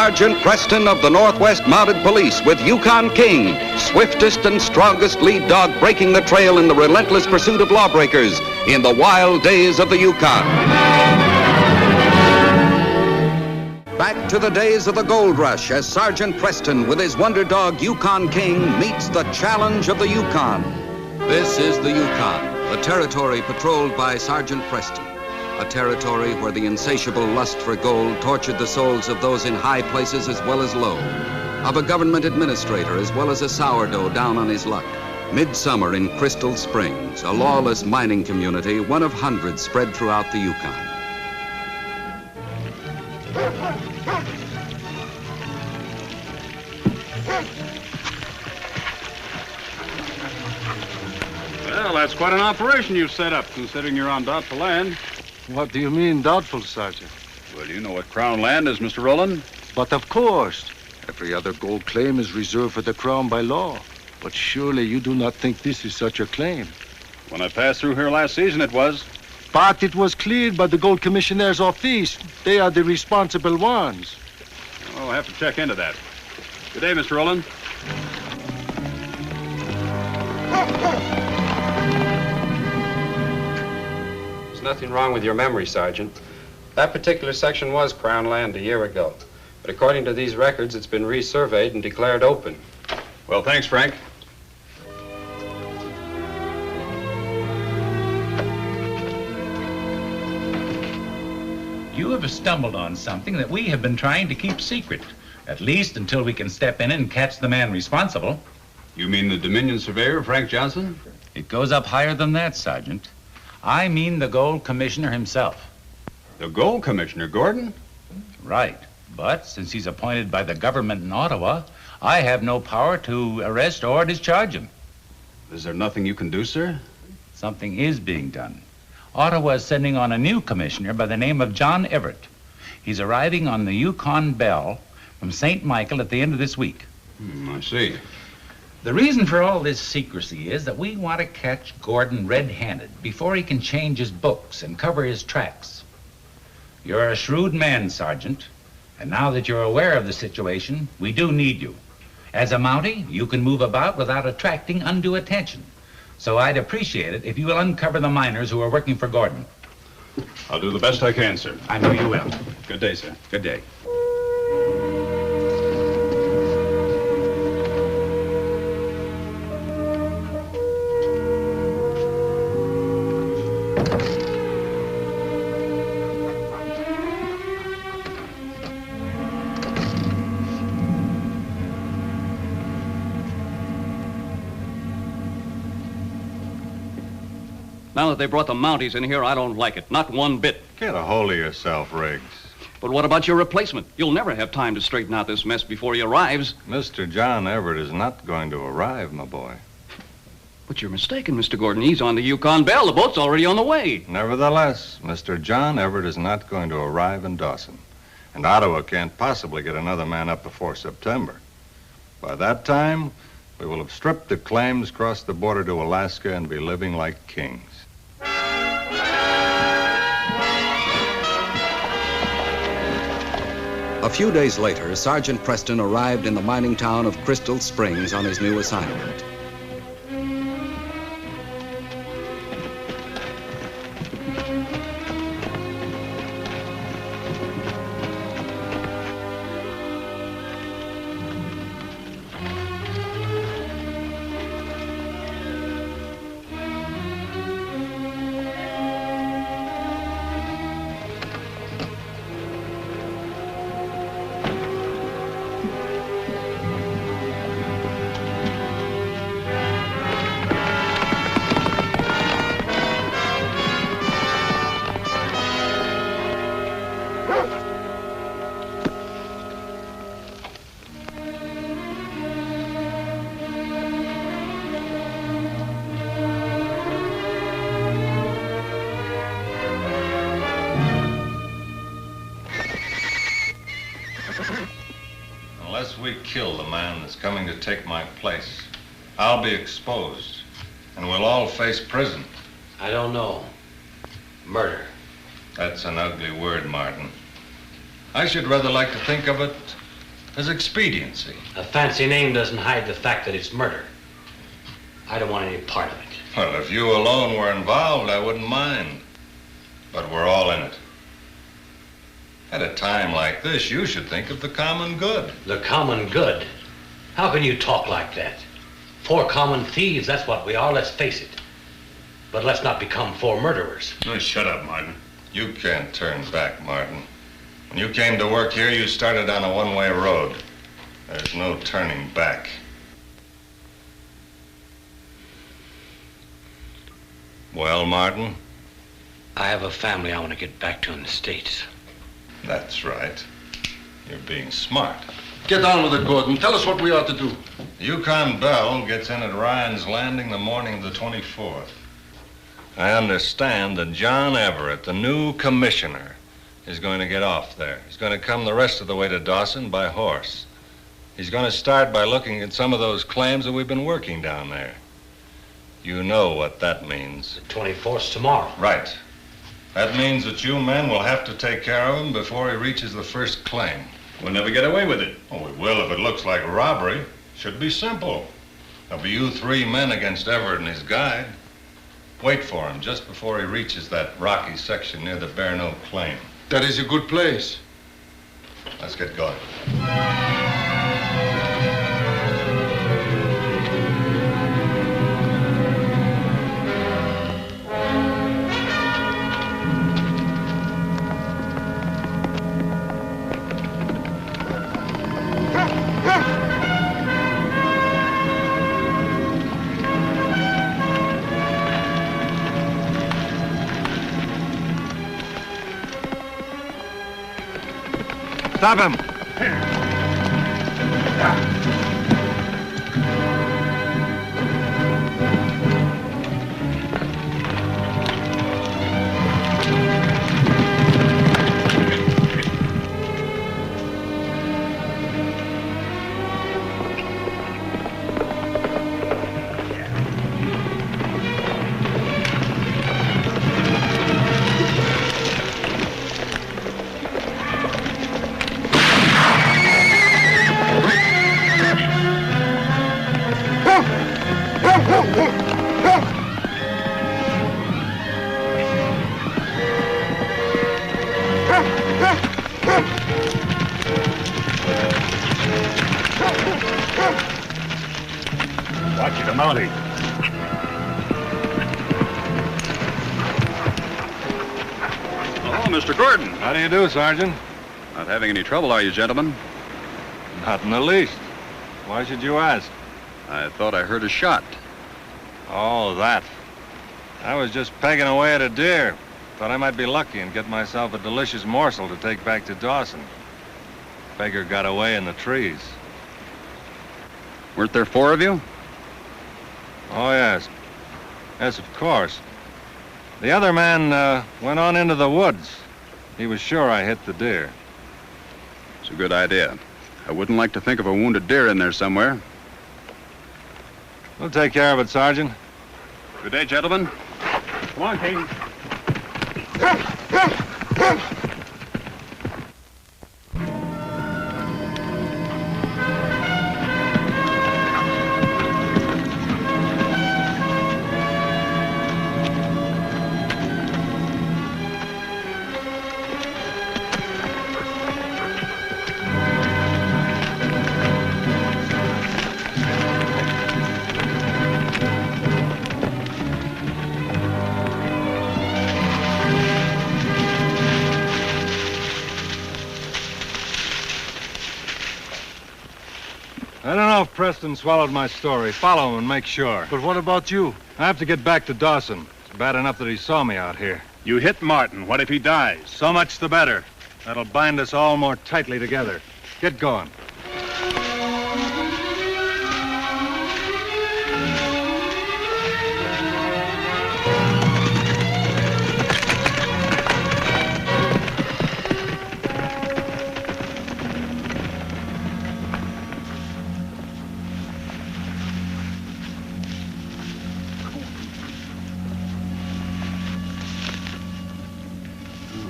Sergeant Preston of the Northwest Mounted Police with Yukon King, swiftest and strongest lead dog breaking the trail in the relentless pursuit of lawbreakers in the wild days of the Yukon. Back to the days of the gold rush as Sergeant Preston with his wonder dog Yukon King meets the challenge of the Yukon. This is the Yukon, the territory patrolled by Sergeant Preston. A territory where the insatiable lust for gold tortured the souls of those in high places as well as low, of a government administrator as well as a sourdough down on his luck. Midsummer in Crystal Springs, a lawless mining community, one of hundreds spread throughout the Yukon. Well, that's quite an operation you've set up, considering you're on doubtful land. What do you mean, doubtful, Sergeant? Well, you know what Crown land is, Mr. Rowland. But of course. Every other gold claim is reserved for the Crown by law. But surely you do not think this is such a claim. When I passed through here last season, it was. But it was cleared by the Gold Commissioner's office. They are the responsible ones. Well, I'll have to check into that. Good day, Mr. Rowland. Nothing wrong with your memory, Sergeant. That particular section was Crown land a year ago. But according to these records, it's been resurveyed and declared open. Well, thanks, Frank. You have stumbled on something that we have been trying to keep secret, at least until we can step in and catch the man responsible. You mean the Dominion surveyor, Frank Johnson? It goes up higher than that, Sergeant. I mean the Gold Commissioner himself. The Gold Commissioner, Gordon? Right. But since he's appointed by the government in Ottawa, I have no power to arrest or discharge him. Is there nothing you can do, sir? Something is being done. Ottawa is sending on a new commissioner by the name of John Everett. He's arriving on the Yukon Belle from St. Michael at the end of this week. I see. The reason for all this secrecy is that we want to catch Gordon red-handed before he can change his books and cover his tracks. You're a shrewd man, Sergeant, and now that you're aware of the situation, we do need you. As a Mountie, you can move about without attracting undue attention. So I'd appreciate it if you will uncover the miners who are working for Gordon. I'll do the best I can, sir. I know you will. Good day, sir. Good day. Now that they brought the Mounties in here, I don't like it. Not one bit. Get a hold of yourself, Riggs. But what about your replacement? You'll never have time to straighten out this mess before he arrives. Mr. John Everett is not going to arrive, my boy. But you're mistaken, Mr. Gordon. He's on the Yukon Belle. The boat's already on the way. Nevertheless, Mr. John Everett is not going to arrive in Dawson. And Ottawa can't possibly get another man up before September. By that time, we will have stripped the claims, crossed the border to Alaska, and be living like kings. A few days later, Sergeant Preston arrived in the mining town of Crystal Springs on his new assignment. Unless we kill the man that's coming to take my place, I'll be exposed, and we'll all face prison. I don't know. Murder. That's an ugly word, Martin. I should rather like to think of it as expediency. A fancy name doesn't hide the fact that it's murder. I don't want any part of it. Well, if you alone were involved, I wouldn't mind. But we're all in it. At a time like this, you should think of the common good. The common good? How can you talk like that? 4 common thieves, that's what we are, let's face it. But let's not become 4 murderers. Oh, shut up, Martin. You can't turn back, Martin. When you came to work here, you started on a one-way road. There's no turning back. Well, Martin? I have a family I want to get back to in the States. That's right. You're being smart. Get on with it, Gordon. Tell us what we ought to do. The Yukon Belle gets in at Ryan's Landing the morning of the 24th. I understand that John Everett, the new commissioner, is going to get off there. He's going to come the rest of the way to Dawson by horse. He's going to start by looking at some of those claims that we've been working down there. You know what that means. The 24th's tomorrow. Right. That means that you men will have to take care of him before he reaches the first claim. We'll never get away with it. Oh, we will if it looks like robbery. Should be simple. There'll be you 3 men against Everett and his guide. Wait for him just before he reaches that rocky section near the Bare No claim. That is a good place. Let's get going. Stop him! Watch it, I'm mounting. Hello, Mr. Gordon. How do you do, Sergeant? Not having any trouble, are you, gentlemen? Not in the least. Why should you ask? I thought I heard a shot. Oh, that. I was just pegging away at a deer. Thought I might be lucky and get myself a delicious morsel to take back to Dawson. Beggar got away in the trees. Weren't there 4 of you? Oh, yes. Yes, of course. The other man went on into the woods. He was sure I hit the deer. It's a good idea. I wouldn't like to think of a wounded deer in there somewhere. We'll take care of it, Sergeant. Good day, gentlemen. Come on, King. I don't know if Preston swallowed my story. Follow him and make sure. But what about you? I have to get back to Dawson. It's bad enough that he saw me out here. You hit Martin. What if he dies? So much the better. That'll bind us all more tightly together. Get going.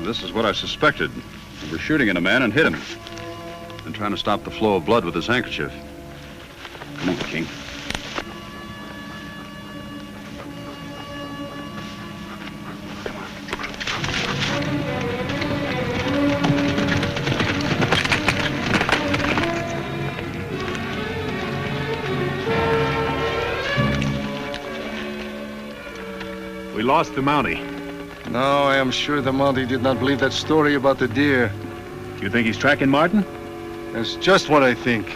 This is what I suspected. We were shooting at a man and hit him. Been trying to stop the flow of blood with his handkerchief. Come on, King. We lost the Mountie. No, I am sure the Mountie did not believe that story about the deer. You think he's tracking Martin? That's just what I think.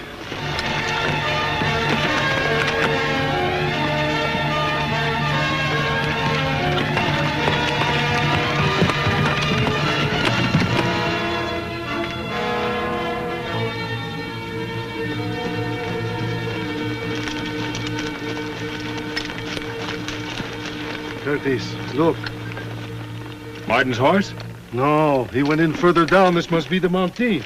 Curtis, look. Martin's horse? No, he went in further down. This must be the Mountie.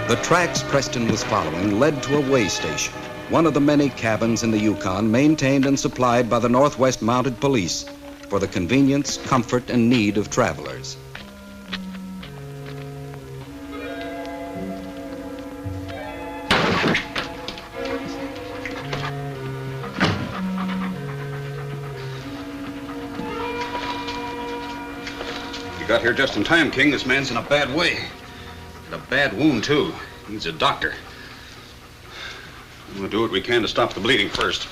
The tracks Preston was following led to a way station, one of the many cabins in the Yukon maintained and supplied by the Northwest Mounted Police for the convenience, comfort, and need of travelers. You got here just in time, King. This man's in a bad way. A bad wound, too. Needs a doctor. We'll do what we can to stop the bleeding first.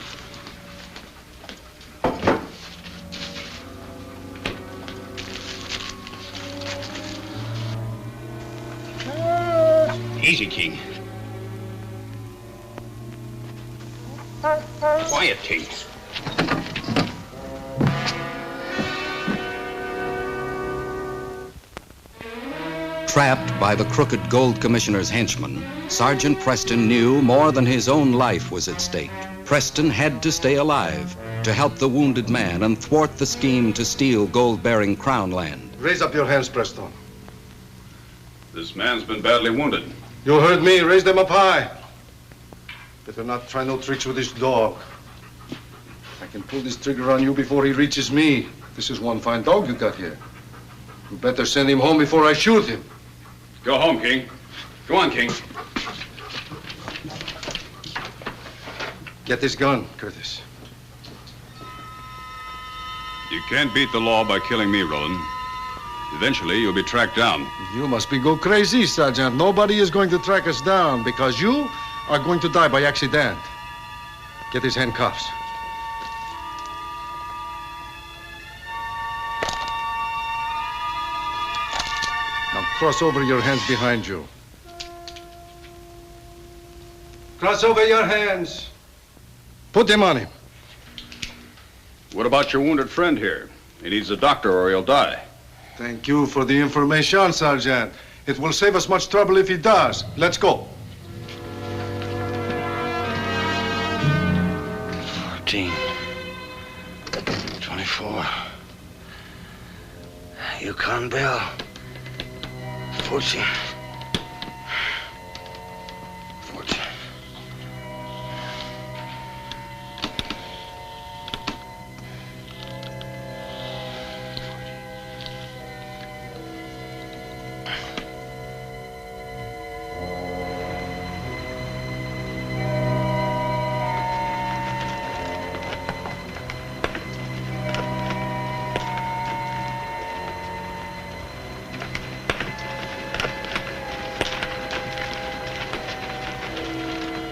Easy, King. Quiet, King. Trapped by the crooked Gold Commissioner's henchmen, Sergeant Preston knew more than his own life was at stake. Preston had to stay alive to help the wounded man and thwart the scheme to steal gold-bearing Crown land. Raise up your hands, Preston. This man's been badly wounded. You heard me. Raise them up high. Better not try no tricks with this dog. I can pull this trigger on you before he reaches me. This is one fine dog you got here. You better send him home before I shoot him. Go home, King. Go on, King. Get this gun, Curtis. You can't beat the law by killing me, Roland. Eventually, you'll be tracked down. You must be go crazy, Sergeant. Nobody is going to track us down because you are going to die by accident. Get his handcuffs. Now cross over your hands behind you. Cross over your hands. Put them on him. What about your wounded friend here? He needs a doctor or he'll die. Thank you for the information, Sergeant. It will save us much trouble if he does. Let's go. 14, 24, Yukon Bell, 14, 14.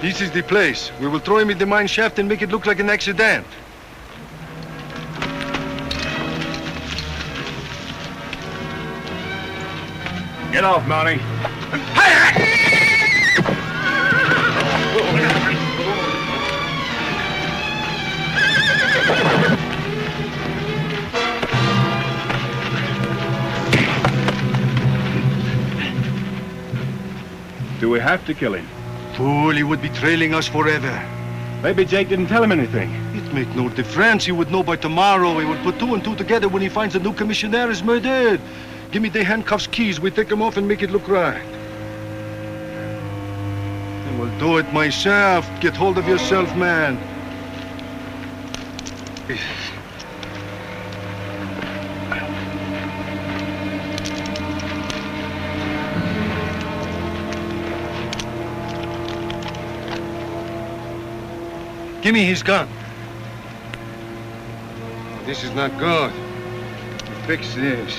This is the place. We will throw him in the mine shaft and make it look like an accident. Get off, Mountie. Do we have to kill him? Fool, he would be trailing us forever. Maybe Jake didn't tell him anything. It make no difference. He would know by tomorrow. He would put two and two together when he finds the new commissioner is murdered. Give me the handcuffs keys. We take them off and make it look right. I will do it myself. Get hold of yourself, man. Give me his gun. This is not good. Fix this.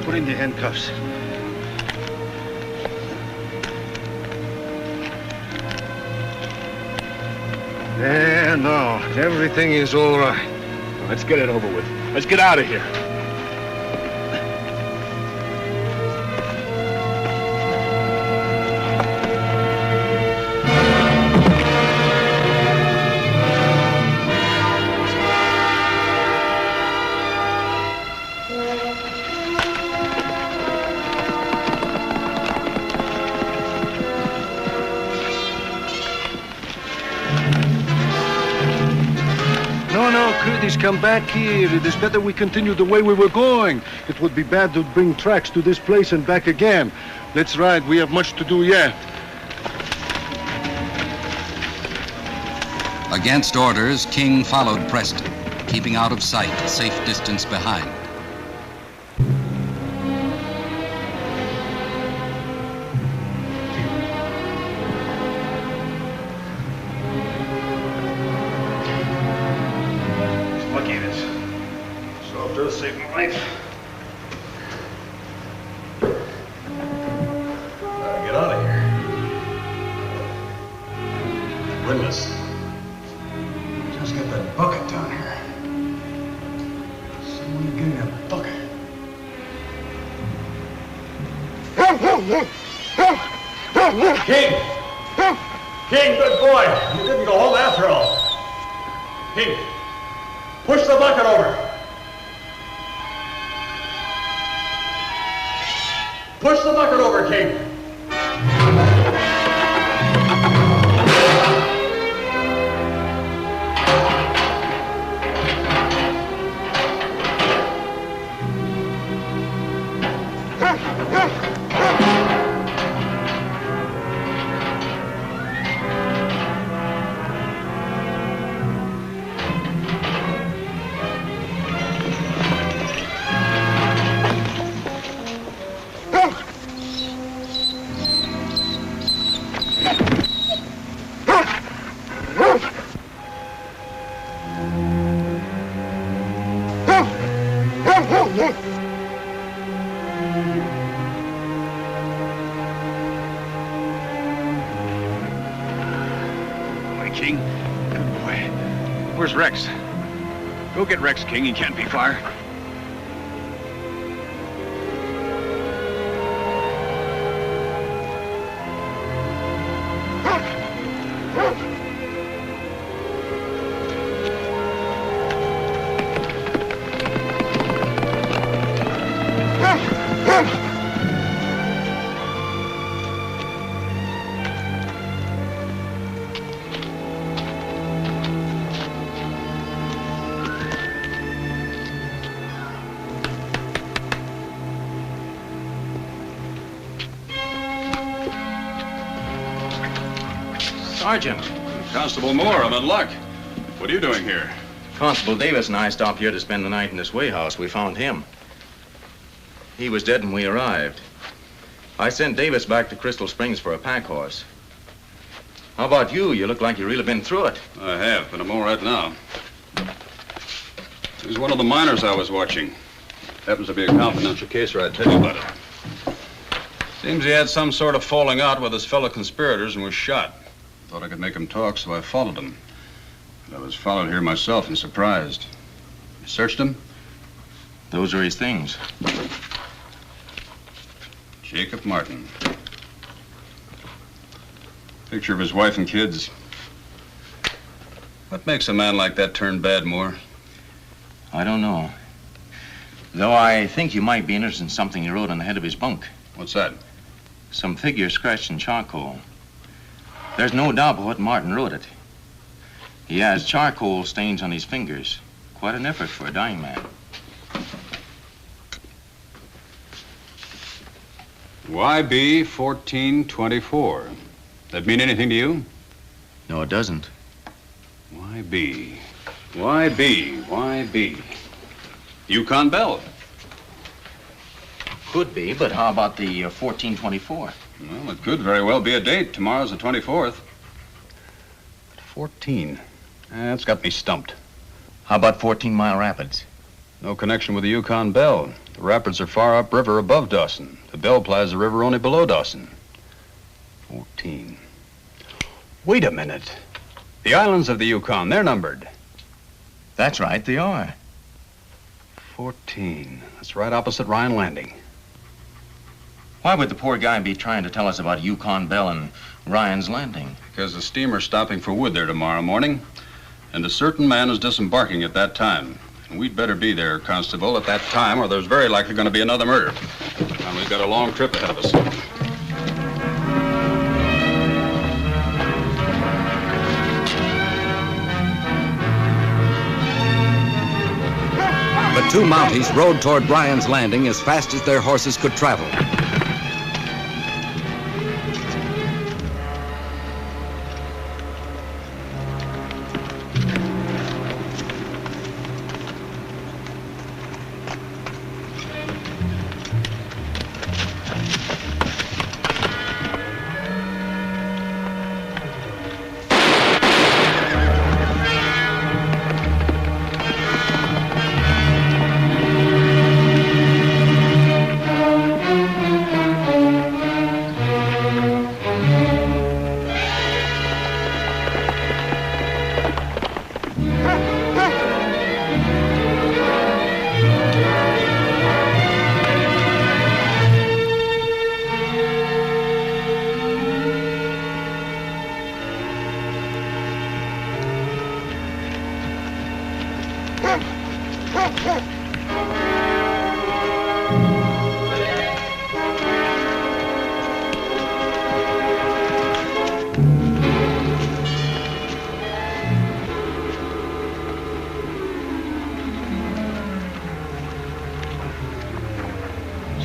Put in the handcuffs. There, no. Everything is all right. Let's get it over with. Let's get out of here. Curtis, come back here. It is better we continue the way we were going. It would be bad to bring tracks to this place and back again. Let's ride. We have much to do yet. Against orders, King followed Preston, keeping out of sight, a safe distance behind. Saved my life. Gotta get out of here. Windlass. Just get that bucket down here. Someone give me a bucket. King! King, good boy. You didn't go home after all. King, push the bucket over. Push the bucket over, King. King. Good boy. Where's Rex? Go get Rex, King. He can't be far. Sergeant. Constable Moore, I'm in luck. What are you doing here? Constable Davis and I stopped here to spend the night in this way house. We found him. He was dead when we arrived. I sent Davis back to Crystal Springs for a pack horse. How about you? You look like you really been through it. I have, but I'm all right now. He was one of the miners I was watching. Happens to be a confidential case where I'd tell you about it. Seems he had some sort of falling out with his fellow conspirators and was shot. Thought I could make him talk, so I followed him. But I was followed here myself and surprised. You searched him? Those are his things. Jacob Martin. Picture of his wife and kids. What makes a man like that turn bad, Moore? I don't know. Though I think you might be interested in something he wrote on the head of his bunk. What's that? Some figures scratched in charcoal. There's no doubt but what Martin wrote it. He has charcoal stains on his fingers. Quite an effort for a dying man. YB 1424. That mean anything to you? No, it doesn't. Why B? Why B? Why B? Yukon Bell. Could be, but how about the 1424? Well, it could very well be a date. Tomorrow's the 24th. But 14. That's got me stumped. How about 14 Mile Rapids? No connection with the Yukon Bell. The rapids are far upriver above Dawson. The Bell Plaza River only below Dawson. 14. Wait a minute. The islands of the Yukon, they're numbered. That's right, they are. 14. That's right opposite Ryan Landing. Why would the poor guy be trying to tell us about Yukon Bell and Ryan's Landing? Because the steamer's stopping for wood there tomorrow morning, and a certain man is disembarking at that time. And we'd better be there, Constable, at that time, or there's very likely going to be another murder. And we've got a long trip ahead of us. The two Mounties rode toward Ryan's Landing as fast as their horses could travel.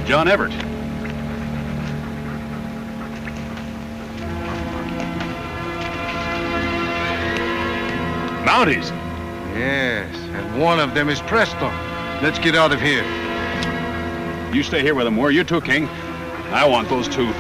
John Everett. Mounties? Yes, and one of them is Preston. Let's get out of here. You stay here with them, Moore. You too, King. I want those two.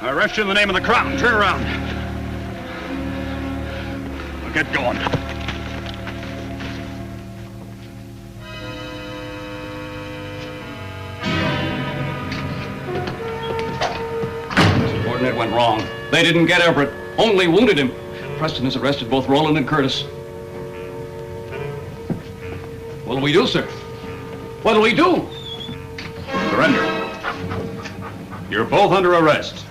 I arrest you in the name of the crown. Turn around. Now get going. Subordinate went wrong. They didn't get Everett, only wounded him. Preston has arrested both Roland and Curtis. What'll we do, sir? What'll we do? Surrender. You're both under arrest.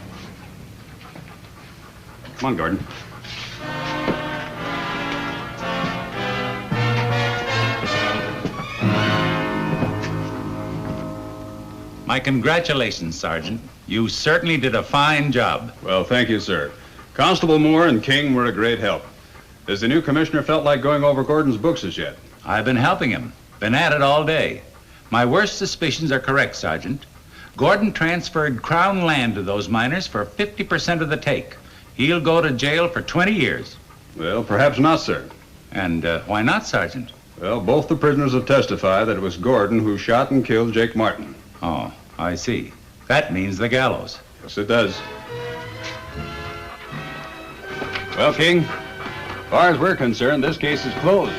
Come on, Gordon. My congratulations, Sergeant. You certainly did a fine job. Well, thank you, sir. Constable Moore and King were a great help. Has the new commissioner felt like going over Gordon's books as yet? I've been helping him. Been at it all day. My worst suspicions are correct, Sergeant. Gordon transferred Crown land to those miners for 50% of the take. He'll go to jail for 20 years. Well, perhaps not, sir. And why not, Sergeant? Well, both the prisoners have testified that it was Gordon who shot and killed Jake Martin. Oh, I see. That means the gallows. Yes, it does. Well, King, as far as we're concerned, this case is closed.